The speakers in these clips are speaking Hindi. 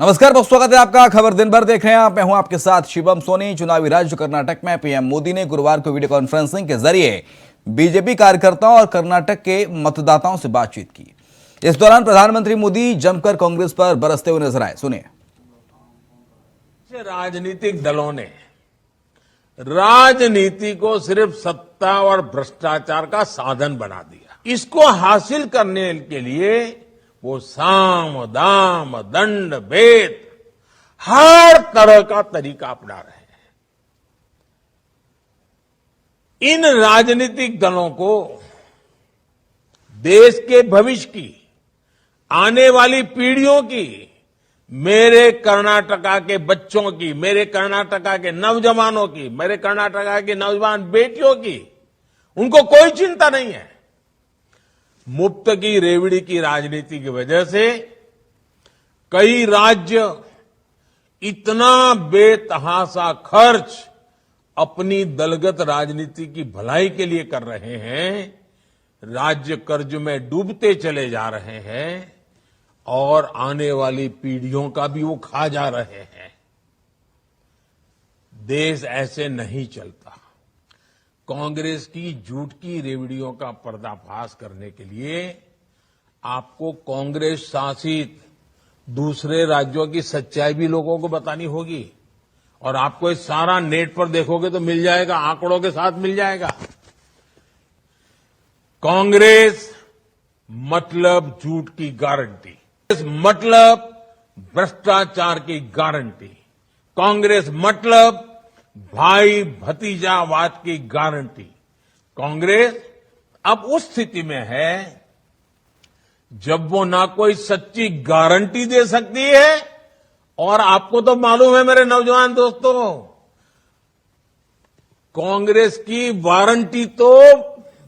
नमस्कार, बहुत स्वागत है आपका। खबर दिन भर देख रहे हैं आप। मैं हूं आपके साथ शिवम सोनी। चुनावी राज्य कर्नाटक में पीएम मोदी ने गुरुवार को वीडियो कॉन्फ्रेंसिंग के जरिए बीजेपी कार्यकर्ताओं और कर्नाटक के मतदाताओं से बातचीत की। इस दौरान प्रधानमंत्री मोदी जमकर कांग्रेस पर बरसते हुए नजर आए। सुनिए। राजनीतिक दलों ने राजनीति को सिर्फ सत्ता और भ्रष्टाचार का साधन बना दिया। इसको हासिल करने के लिए वो साम दाम दंड भेद हर तरह का तरीका अपना रहे हैं। इन राजनीतिक दलों को देश के भविष्य की, आने वाली पीढ़ियों की, मेरे कर्नाटका के बच्चों की, मेरे कर्नाटका के नौजवानों की, मेरे कर्नाटका की नौजवान बेटियों की, उनको कोई चिंता नहीं है। मुफ्त की रेवड़ी की राजनीति की वजह से कई राज्य इतना बेतहाशा खर्च अपनी दलगत राजनीति की भलाई के लिए कर रहे हैं, राज्य कर्ज में डूबते चले जा रहे हैं और आने वाली पीढ़ियों का भी वो खा जा रहे हैं। देश ऐसे नहीं चलता। कांग्रेस की झूठ की रेवड़ियों का पर्दाफाश करने के लिए आपको कांग्रेस शासित दूसरे राज्यों की सच्चाई भी लोगों को बतानी होगी। और आपको ये सारा नेट पर देखोगे तो मिल जाएगा, आंकड़ों के साथ मिल जाएगा। कांग्रेस मतलब झूठ की गारंटी, मतलब भ्रष्टाचार की गारंटी, कांग्रेस मतलब भाई भतीजावाद की गारंटी। कांग्रेस अब उस स्थिति में है जब वो ना कोई सच्ची गारंटी दे सकती है, और आपको तो मालूम है मेरे नौजवान दोस्तों, कांग्रेस की वारंटी तो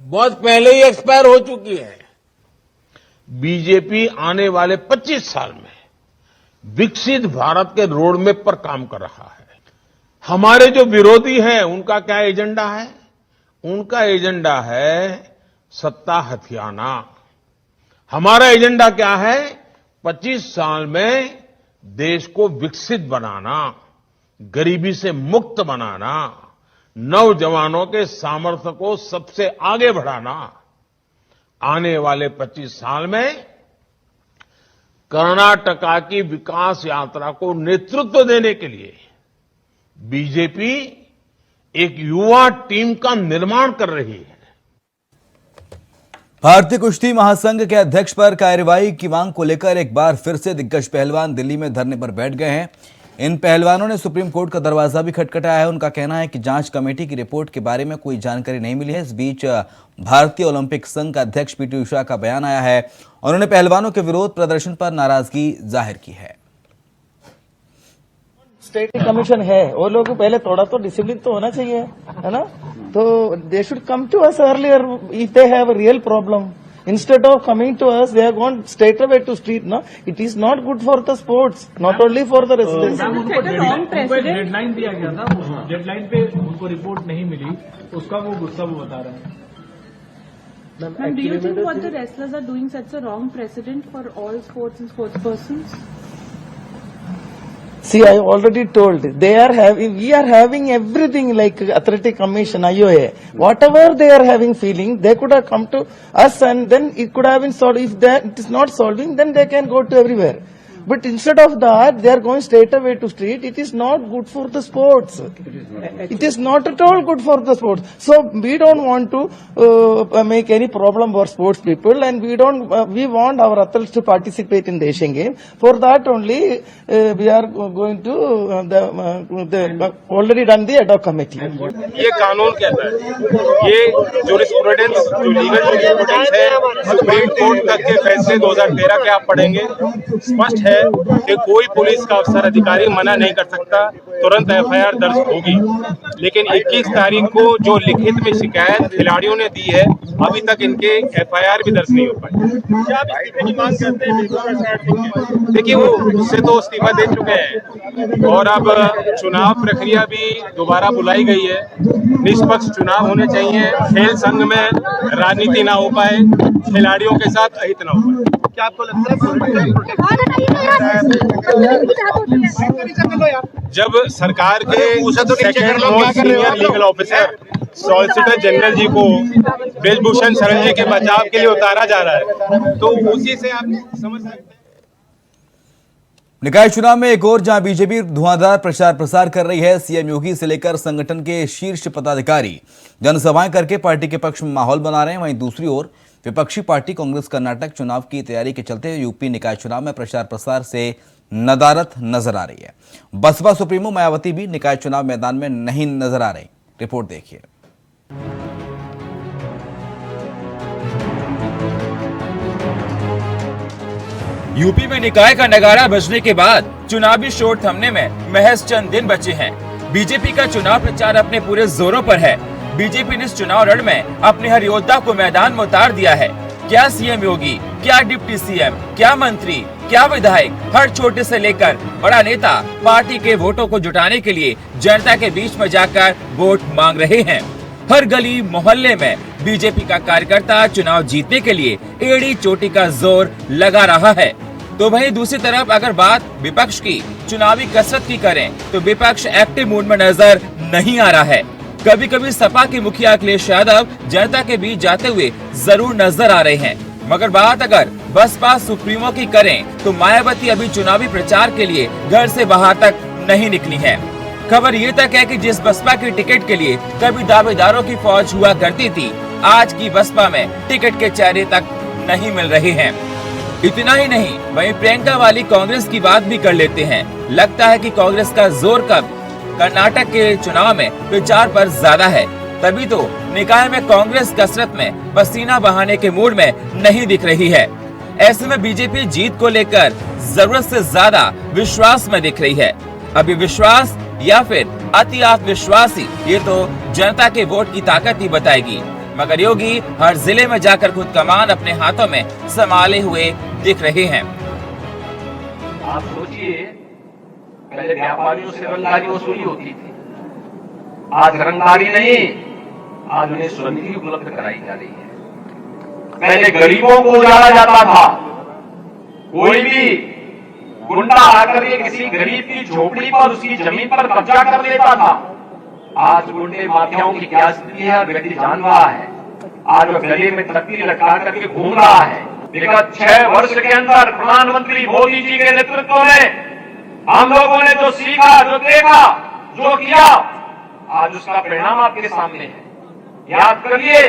बहुत पहले ही एक्सपायर हो चुकी है। बीजेपी आने वाले 25 साल में विकसित भारत के रोडमैप पर काम कर रहा है। हमारे जो विरोधी हैं उनका क्या एजेंडा है? उनका एजेंडा है सत्ता हथियाना। हमारा एजेंडा क्या है? 25 साल में देश को विकसित बनाना, गरीबी से मुक्त बनाना, नौजवानों के सामर्थ्य को सबसे आगे बढ़ाना। आने वाले 25 साल में कर्नाटका की विकास यात्रा को नेतृत्व देने के लिए बीजेपी एक युवा टीम का निर्माण कर रही है। भारतीय कुश्ती महासंघ के अध्यक्ष पर कार्रवाई की मांग को लेकर एक बार फिर से दिग्गज पहलवान दिल्ली में धरने पर बैठ गए हैं। इन पहलवानों ने सुप्रीम कोर्ट का दरवाजा भी खटखटाया है। उनका कहना है कि जांच कमेटी की रिपोर्ट के बारे में कोई जानकारी नहीं मिली है। इस बीच भारतीय ओलंपिक संघ का अध्यक्ष पीटी उषा का बयान आया है। उन्होंने पहलवानों के विरोध प्रदर्शन पर नाराजगी जाहिर की है। स्टेट कमीशन है, वो लोग पहले थोड़ा तो डिसिप्लिन तो होना चाहिए, है ना? तो they should come to us earlier if they have a real problem. Instead of coming to us, they are gone straight away to street. No, it is not good for the sports, not only for the residents. उनको डेडलाइन दिया गया था, उस डेडलाइन पे उनको रिपोर्ट नहीं मिली, उसका वो गुस्सा वो बता रहे हैं। Ma'am, do you think what the wrestlers are doing sets a wrong precedent for all sports and sports persons? See, I already told we are having everything like athletic commission, IOA, whatever they are having feeling, they could have come to us and then it could have been solved. If it is not solving, then they can go to everywhere. But instead of that, they are going straight away to street. It is not good for the sports. It is not at all good for the sports. So we don't want to make any problem for sports people, and we want our athletes to participate in the Asian Games. For that only, we are going to already done the ad hoc committee. ये कानून कहता है, ये जूरिस्प्रूडेंस जो लीगल जूरिस्प्रूडेंस है, सुप्रीम कोर्ट तक के फैसले 2013 के आप पढ़ेंगे, स्पष्ट है कि कोई पुलिस का अफसर अधिकारी मना नहीं कर सकता, तुरंत एफआईआर दर्ज होगी। लेकिन 21 तारीख को जो लिखित में शिकायत खिलाड़ियों ने दी है, अभी तक इनके एफआईआर भी दर्ज नहीं हो पाई। क्या आप इस्तीफे की मांग करते हैं? देखिए, वो उससे तो इस्तीफा दे चुके हैं और अब चुनाव प्रक्रिया भी दोबारा बुलाई गई है। निष्पक्ष चुनाव होने चाहिए, खेल संघ में राजनीति ना हो पाए, खिलाड़ियों के साथ अहित ना हो पाए। क्या आपको लगता है जब सरकार के second most senior legal officer solicitor general ji को ब्रिजभूषण शरण जी के बचाव के लिए उतारा जा रहा है, तो उसी से आप समझ सकते हैं। निकाय चुनाव में एक और जहां बीजेपी धुआंधार प्रचार प्रसार कर रही है, सीएम योगी से लेकर संगठन के शीर्ष पदाधिकारी जनसभाएं करके पार्टी के पक्ष में माहौल बना रहे हैं। वहीं दूसरी ओर विपक्षी पार्टी कांग्रेस कर्नाटक चुनाव की तैयारी के चलते यूपी निकाय चुनाव में प्रचार प्रसार से नदारत नजर आ रही है। बसपा सुप्रीमो मायावती भी निकाय चुनाव मैदान में नहीं नजर आ रही। रिपोर्ट देखिए। यूपी में निकाय का नगारा बजने के बाद चुनावी शोर थमने में महज चंद दिन बचे हैं। बीजेपी का चुनाव प्रचार अपने पूरे जोरों पर है। बीजेपी ने इस चुनाव रण में अपने हर योद्धा को मैदान में उतार दिया है। क्या सीएम योगी, क्या डिप्टी सीएम, क्या मंत्री, क्या विधायक, हर छोटे से लेकर बड़ा नेता पार्टी के वोटों को जुटाने के लिए जनता के बीच में जाकर वोट मांग रहे हैं। हर गली मोहल्ले में बीजेपी का कार्यकर्ता चुनाव जीतने के लिए एड़ी चोटी का जोर लगा रहा है। तो वहीं दूसरी तरफ अगर बात विपक्ष की चुनावी कसरत की करें तो विपक्ष एक्टिव मूड में नजर नहीं आ रहा है। कभी कभी सपा के मुखिया अखिलेश यादव जनता के बीच जाते हुए जरूर नजर आ रहे हैं, मगर बात अगर बसपा सुप्रीमो की करें तो मायावती अभी चुनावी प्रचार के लिए घर से बाहर तक नहीं निकली है। खबर ये तक है कि जिस बसपा की टिकट के लिए कभी दावेदारों की फौज हुआ करती थी, आज की बसपा में टिकट के चेहरे तक नहीं मिल रहे हैं। इतना ही नहीं, वहीं प्रियंका वाली कांग्रेस की बात भी कर लेते हैं। लगता है कि कांग्रेस का जोर कब कर्नाटक के चुनाव में प्रचार पर ज्यादा है, तभी तो निकाय में कांग्रेस कसरत में पसीना बहाने के मूड में नहीं दिख रही है। ऐसे में बीजेपी जीत को लेकर जरूरत से ज्यादा विश्वास में दिख रही है। अभी विश्वास या फिर अति आत्मविश्वासी, ये तो जनता के वोट की ताकत ही बताएगी। मगर योगी हर जिले में जाकर खुद कमान अपने हाथों में संभाले हुए दिख रहे हैं। आप सोचिए, पहले व्यापारियों से रंगदारी वसूली होती थी, आज रंगदारी नहीं, आज उन्हें स्वनिधि उपलब्ध कराई जा रही है। पहले गरीबों को उजाड़ा जाता था, कोई भी गुंडा आकर के किसी गरीब की झोपड़ी पर, उसकी जमीन पर कब्जा कर लेता था। आज गुंडे माफियाओं की क्या स्थिति है, व्यक्ति जान रहा है। आज वह गले में तकदीर लटका करके घूम रहा है। विगत 6 वर्ष के अंदर प्रधानमंत्री मोदी जी के नेतृत्व में हम लोगों ने जो सीखा, जो देखा, जो किया, आज उसका परिणाम आपके सामने है। याद करिए,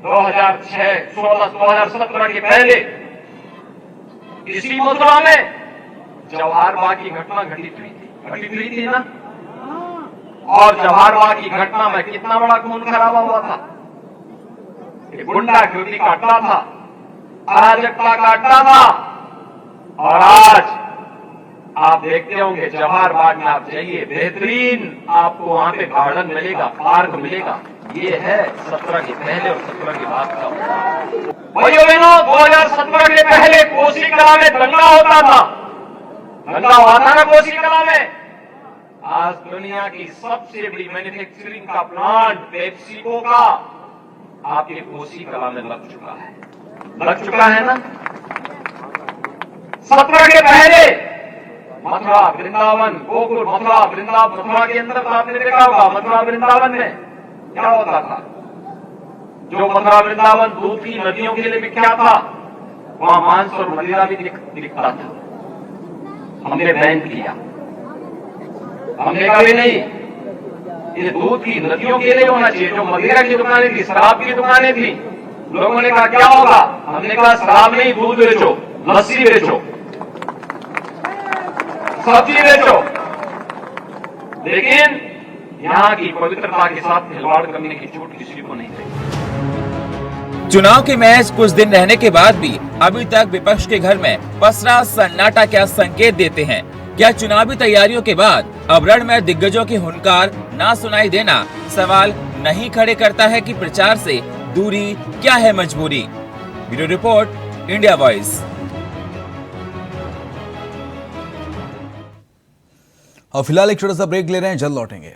2017 के पहले इसी मथुरा में जवाहर बाग की घटना घटित हुई थी ना, और जवाहर बाग की घटना में कितना बड़ा खून खराबा हुआ था। गुंडागर्दी का अड्डा था, अराजकता का अड्डा था। और आज आप देखते होंगे जवाहर बाग में आप जाइए, बेहतरीन आपको वहां पे गार्डन मिलेगा, पार्क मिलेगा। ये है 17 के पहले और 17 के बाद का। भाइयों बहनों, 2017 के पहले कोसी कला में दंगा होता था, दंगा हुआ था ना कोसी कला में। आज दुनिया की सबसे बड़ी मैन्युफैक्चरिंग का प्लांट पेप्सिको का आपके कोसी कला में लग चुका है ना। 17 के पहले मथुरा, वृंदावन, गोकुल, मथुरा, वृंदावन, मथुरा के अंदर तो आपने देखा होगा, मथुरा वृंदावन में क्या होता था। जो मथुरा वृंदावन दूध की नदियों के लिए विख्यात था, वहां मांस और मदिरा भी दिखता था। हमने बैन किया, हमने कहा भी नहीं, ये दूध की नदियों के लिए होना चाहिए। जो मदिरा की दुकानें थी, शराब की दुकानें थी, लोगों ने कहा क्या होगा, हमने कहा शराब नहीं, दूध बेचो, लस्सी बेचो, सब्जी बेचो। लेकिन यहाँ की पवित्रता के साथ खिलवाड़ करने की छूट किसी को नहीं देगी। चुनाव के मैच कुछ दिन रहने के बाद भी अभी तक विपक्ष के घर में पसरा सन्नाटा क्या संकेत देते हैं। क्या चुनावी तैयारियों के बाद अब रण में दिग्गजों की हुंकार ना सुनाई देना सवाल नहीं खड़े करता है कि प्रचार से दूरी क्या है मजबूरी। Bureau report, India voice. और फिलहाल एक छोटा सा ब्रेक ले रहे हैं, जल्द लौटेंगे।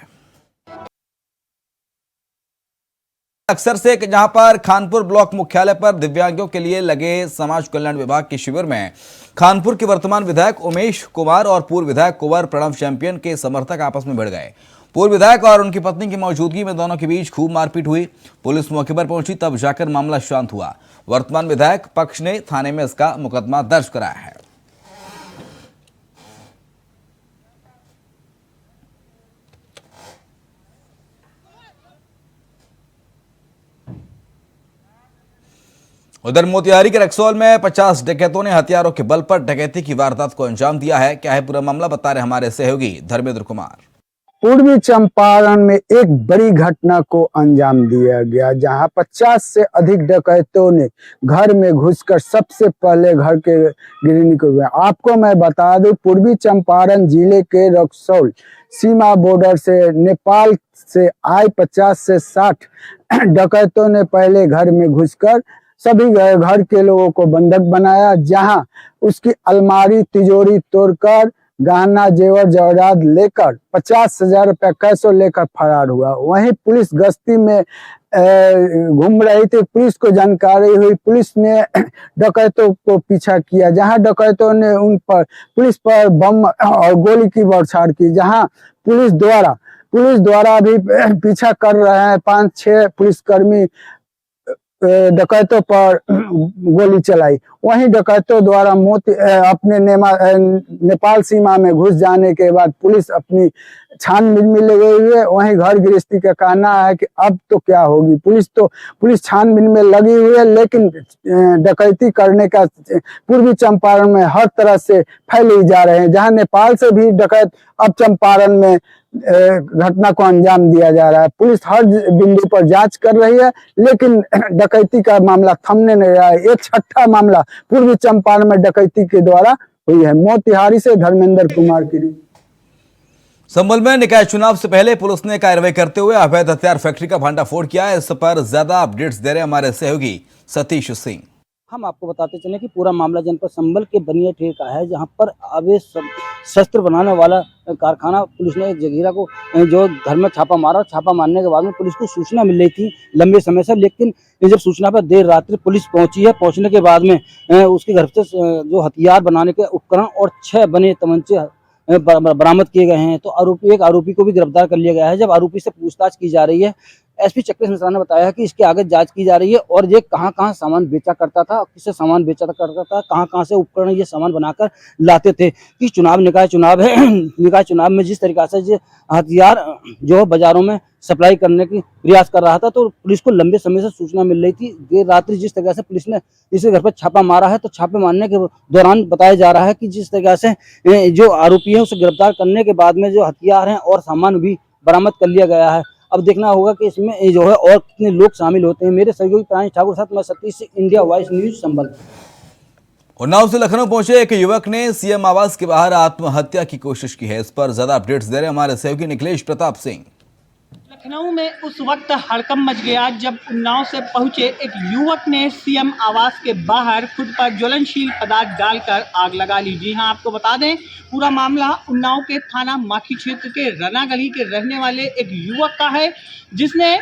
अक्सर से जहां पर खानपुर ब्लॉक मुख्यालय पर दिव्यांगों के लिए लगे समाज कल्याण विभाग के शिविर में खानपुर के वर्तमान विधायक उमेश कुमार और पूर्व विधायक कुंवर प्रणव चैंपियन के समर्थक आपस में भिड़ गए। पूर्व विधायक और उनकी पत्नी की मौजूदगी में दोनों के बीच खूब मारपीट हुई। पुलिस मौके पर पहुंची, तब जाकर मामला शांत हुआ। वर्तमान विधायक पक्ष ने थाने में इसका मुकदमा दर्ज कराया है। उधर मोतिहारी के रक्सौल में 50 डकैतों ने हथियारों के बल पर डकैती की वारदात को अंजाम दिया है। क्या है पूरा मामला, बता रहे हमारे सहयोगी धर्मेंद्र कुमार। पूर्वी चंपारण में एक बड़ी घटना को अंजाम दिया गया, जहां 50 से अधिक डकैतों ने घर में घुसकर सबसे पहले घर के गिरनी को हुए। आपको मैं बता दूं, पूर्वी चंपारण जिले के रक्सौल सीमा बॉर्डर से नेपाल से आए 50 से 60 डकैतों ने पहले घर में घुसकर सभी घर के लोगों को बंधक बनाया, जहां उसकी अलमारी तिजोरी तोड़कर गहना जेवर जवाहरात लेकर 50,000 रुपया कैश लेकर फरार हुआ। वहीं पुलिस गश्ती में घूम रही थी। पुलिस को जानकारी हुई, पुलिस ने डकैतों को पीछा किया, जहां डकैतों ने पुलिस पर बम और गोली की बौछार की, जहां पुलिस द्वारा भी पीछा कर रहे हैं। 5-6 पुलिसकर्मी डकैतों पर गोली चलाई। वहीं डकैतों द्वारा अपने नेपाल सीमा में घुस जाने के बाद पुलिस अपनी छानबीन में लगी हुई है। वहीं घर गृहस्थी का कहना है कि अब तो क्या होगी। पुलिस छानबीन में लगी हुई है, लेकिन डकैती करने का पूर्वी चंपारण में हर तरह से फैले जा रहे हैं। जहां नेपाल से भी डकैत अब चंपारण में घटना को अंजाम दिया जा रहा है। पुलिस हर बिंदु पर जांच कर रही है, लेकिन डकैती का मामला थमने नहीं रहा है। एक छठा मामला पूर्वी चंपारण में डकैती के द्वारा हुई है। मोतिहारी से धर्मेंद्र कुमार की रिपोर्ट। संभल में निकाय चुनाव से पहले पुलिस ने कार्रवाई करते हुए अवैध हथियार फैक्ट्री का भांडाफोड़ किया है। इस पर ज्यादा अपडेट्स दे रहे हमारे सहयोगी सतीश सिंह। हम आपको बताते चले कि पूरा मामला जनपद संभल के बनिया ठेर का है, जहां पर अवैध शस्त्र बनाने वाला कारखाना पुलिस ने एक जगीरा को जो घर में छापा मारा। छापा मारने के बाद में पुलिस को सूचना मिल रही थी लंबे समय से, लेकिन जब सूचना पर देर रात्रि पुलिस पहुंची है। पहुंचने के बाद में उसके घर से जो हथियार बनाने के उपकरण और 6 बने तमंचे बरामद किए गए हैं। तो एक आरोपी को भी गिरफ्तार कर लिया गया है। जब आरोपी से पूछताछ की जा रही है, एसपी चक्रेश मिश्रा ने बताया कि इसके आगे जांच की जा रही है और ये कहां सामान बेचा करता था, किससे सामान बेचा करता था, कहां से उपकरण ये सामान बनाकर लाते थे। कि निकाय चुनाव है, निकाय चुनाव में जिस तरीका से हथियार जो बाजारों में सप्लाई करने की प्रयास कर रहा था, तो पुलिस को लंबे समय से सूचना मिल रही थी। देर रात्रि जिस तरह से पुलिस ने इसके घर पर छापा मारा है, तो छापे मारने के दौरान बताया जा रहा है कि जिस तरह से जो आरोपी है उसे गिरफ्तार करने के बाद में जो हथियार हैं और सामान भी बरामद कर लिया गया है। अब देखना होगा कि इसमें जो है और कितने लोग शामिल होते हैं। मेरे सहयोगी प्रांश ठाकुर साथ मैं सतीश से, इंडिया वॉइस न्यूज संभल। उन्नाव से लखनऊ पहुंचे एक युवक ने सीएम आवास के बाहर आत्महत्या की कोशिश की है। इस पर ज्यादा अपडेट्स दे रहे हमारे सहयोगी निखिलेश प्रताप सिंह। लखनऊ में उस वक्त हड़कंप मच गया जब उन्नाव से पहुंचे एक युवक ने सीएम आवास के बाहर खुद पर ज्वलनशील पदार्थ डालकर आग लगा ली। जी हां, आपको बता दें पूरा मामला उन्नाव के थाना माखी क्षेत्र के रना गली के रहने वाले एक युवक का है, जिसने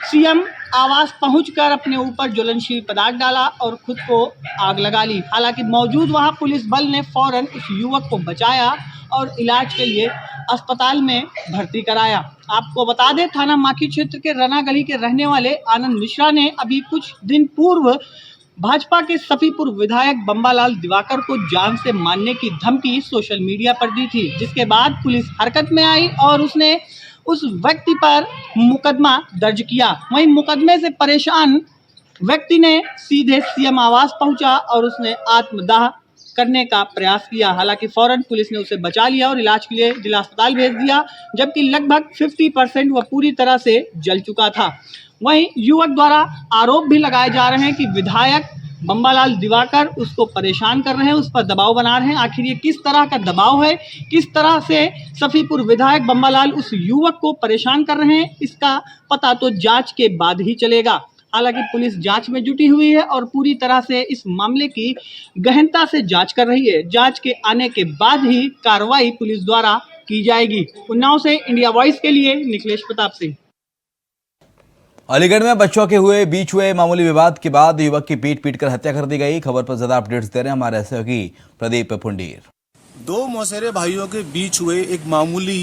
सीएम आवास पहुंचकर अपने ऊपर ज्वलनशील पदार्थ डाला और खुद को आग लगा ली। हालांकि मौजूद वहां पुलिस बल ने फौरन उस युवक को बचाया और इलाज के लिए अस्पताल में भर्ती कराया। आपको बता दें थाना माखी क्षेत्र के रना गली के रहने वाले आनंद मिश्रा ने अभी कुछ दिन पूर्व भाजपा के सफीपुर विधायक बम्बालाल दिवाकर को जान से मारने की धमकी सोशल मीडिया पर दी थी, जिसके बाद पुलिस हरकत में आई और उसने उस व्यक्ति पर मुकदमा दर्ज किया। वहीं मुकदमे से परेशान व्यक्ति ने सीधे सीएम आवास पहुंचा और उसने आत्मदाह करने का प्रयास किया। हालांकि फौरन पुलिस ने उसे बचा लिया और इलाज के लिए जिला अस्पताल भेज दिया, जबकि लगभग 50% वह पूरी तरह से जल चुका था। वहीं युवक द्वारा आरोप भी लगाए जा रहे हैं कि विधायक बम्बालाल दिवाकर उसको परेशान कर रहे हैं, उस पर दबाव बना रहे हैं। आखिर ये किस तरह का दबाव है, किस तरह से सफीपुर विधायक बम्बालाल उस युवक को परेशान कर रहे हैं, इसका पता तो जांच के बाद ही चलेगा। हालांकि पुलिस जांच में जुटी हुई है और पूरी तरह से इस मामले की गहनता से जांच कर रही है। जांच के आने के बाद ही कार्रवाई पुलिस द्वारा की जाएगी। उन्नाव से इंडिया वॉइस के लिए निखिलेश प्रताप सिंह। अलीगढ़ में बच्चों के बीच हुए मामूली विवाद के बाद युवक की पीट कर हत्या कर दी गई। खबर पर ज्यादा अपडेट्स दे रहे हैं हमारे सहयोगी प्रदीप पुंडीर। दो मौसेरे भाइयों के बीच हुए एक मामूली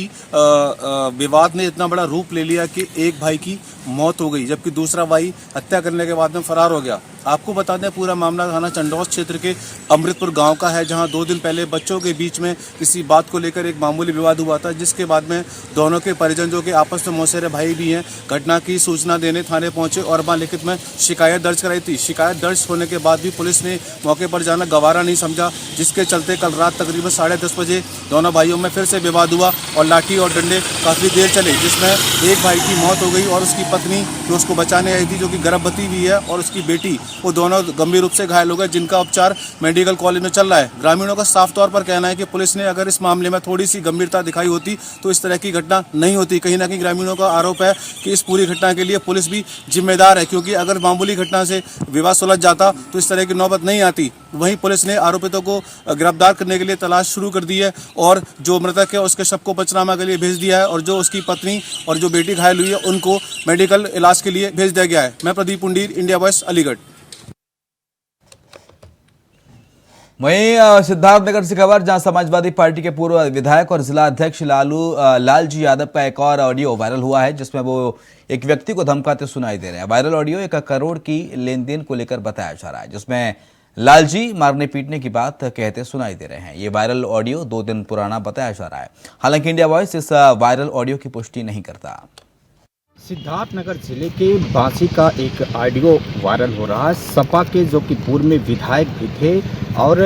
विवाद ने इतना बड़ा रूप ले लिया कि एक भाई की मौत हो गई, जबकि दूसरा भाई हत्या करने के बाद में फरार हो गया। आपको बता दें, पूरा मामला थाना चंडौस क्षेत्र के अमृतपुर गांव का है, जहां 2 दिन पहले बच्चों के बीच में किसी बात को लेकर एक मामूली विवाद हुआ था, जिसके बाद में दोनों के परिजन, जो कि आपस में मौसेरे भाई भी हैं, घटना की सूचना देने थाने पहुंचे और वहां लिखित में शिकायत दर्ज कराई थी। शिकायत दर्ज होने के बाद भी पुलिस ने मौके पर जाना गवारा नहीं समझा, जिसके चलते कल रात तकरीबन 10:30 बजे दोनों भाइयों में फिर से विवाद हुआ और लाठी और डंडे काफी देर चले, जिसमें एक भाई की मौत हो गई और उसकी पत्नी जो उसको बचाने आई थी, जो कि गर्भवती भी है, और उसकी बेटी, वो दोनों गंभीर रूप से घायल हो गए, जिनका उपचार मेडिकल कॉलेज में चल रहा है। ग्रामीणों का साफ तौर पर कहना है कि पुलिस ने अगर इस मामले में थोड़ी सी गंभीरता दिखाई होती तो इस तरह की घटना नहीं होती। कहीं ना कहीं ग्रामीणों का आरोप है कि इस पूरी घटना के लिए पुलिस भी जिम्मेदार है, क्योंकि अगर मामूली घटना से विवाद सुलझ जाता तो इस तरह की नौबत नहीं आती। वहीं पुलिस ने आरोपितों को गिरफ्तार करने के लिए तलाश शुरू कर दी है और जो मृतक है उसके शव को पंचनामा के लिए भेज दिया है, और जो उसकी पत्नी और जो बेटी घायल हुई है उनको मेडिकल इलाज के लिए भेज दिया गया है। मैं प्रदीप पुंडीर, इंडिया वॉइस, अलीगढ़। वहीं सिद्धार्थनगर से खबर, जहां समाजवादी पार्टी के पूर्व विधायक और जिला अध्यक्ष लालजी यादव का एक और ऑडियो वायरल हुआ है, जिसमें वो एक व्यक्ति को धमकाते सुनाई दे रहे हैं। वायरल ऑडियो 1 करोड़ की लेन देन को लेकर बताया जा रहा है, जिसमें लालजी मारने पीटने की बात कहते सुनाई दे रहे हैं। ये वायरल ऑडियो 2 दिन पुराना बताया जा रहा है। हालांकि इंडिया वॉइस इस वायरल ऑडियो की पुष्टि नहीं करता। सिद्धार्थनगर जिले के बांसी का एक ऑडियो वायरल हो रहा है। सपा के जो कि पूर्व में विधायक भी थे और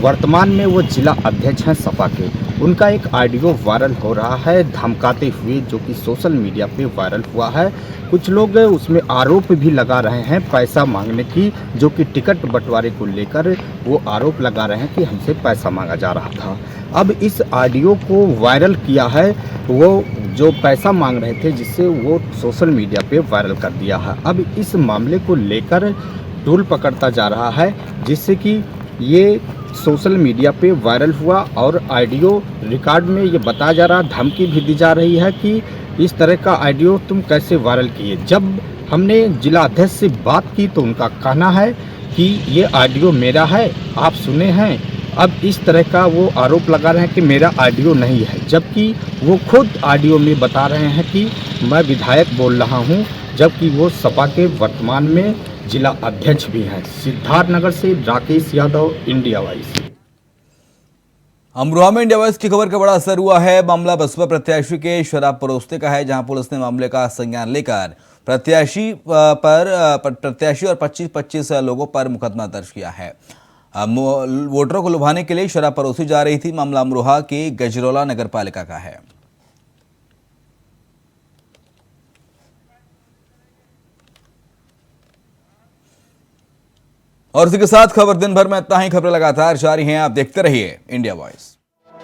वर्तमान में वो जिला अध्यक्ष हैं सपा के, उनका एक ऑडियो वायरल हो रहा है धमकाते हुए, जो कि सोशल मीडिया पे वायरल हुआ है। कुछ लोग उसमें आरोप भी लगा रहे हैं पैसा मांगने की, जो कि टिकट बंटवारे को लेकर वो आरोप लगा रहे हैं कि हमसे पैसा मांगा जा रहा था। अब इस ऑडियो को वायरल किया है वो जो पैसा मांग रहे थे, जिससे वो सोशल मीडिया पे वायरल कर दिया है। अब इस मामले को लेकर टूल पकड़ता जा रहा है, जिससे कि ये सोशल मीडिया पे वायरल हुआ और ऑडियो रिकॉर्ड में ये बताया जा रहा, धमकी भी दी जा रही है कि इस तरह का ऑडियो तुम कैसे वायरल किए। जब हमने जिला अध्यक्ष से बात की तो उनका कहना है कि ये ऑडियो मेरा है, आप सुने हैं। अब इस तरह का वो आरोप लगा रहे हैं कि मेरा ऑडियो नहीं है, जबकि वो खुद ऑडियो में बता रहे हैं कि मैं विधायक बोल रहा हूं, जबकि वो सपा के वर्तमान में जिला अध्यक्ष भी हैं। सिद्धार्थनगर से राकेश यादव, इंडिया वॉइस। अमरोहा में इंडिया वॉइस की खबर का बड़ा असर हुआ है। मामला बसपा प्रत्याशी के शराब परोसते का है, जहां पुलिस ने मामले का संज्ञान लेकर प्रत्याशी और 25 लोगों पर मुकदमा दर्ज किया है। वोटरों को लुभाने के लिए शराब परोसी जा रही थी। मामला अमरोहा के गजरौला नगर पालिका का है। और इसी के साथ खबर दिन भर में इतना ही। खबरें लगातार जारी हैं, आप देखते रहिए इंडिया वॉइस।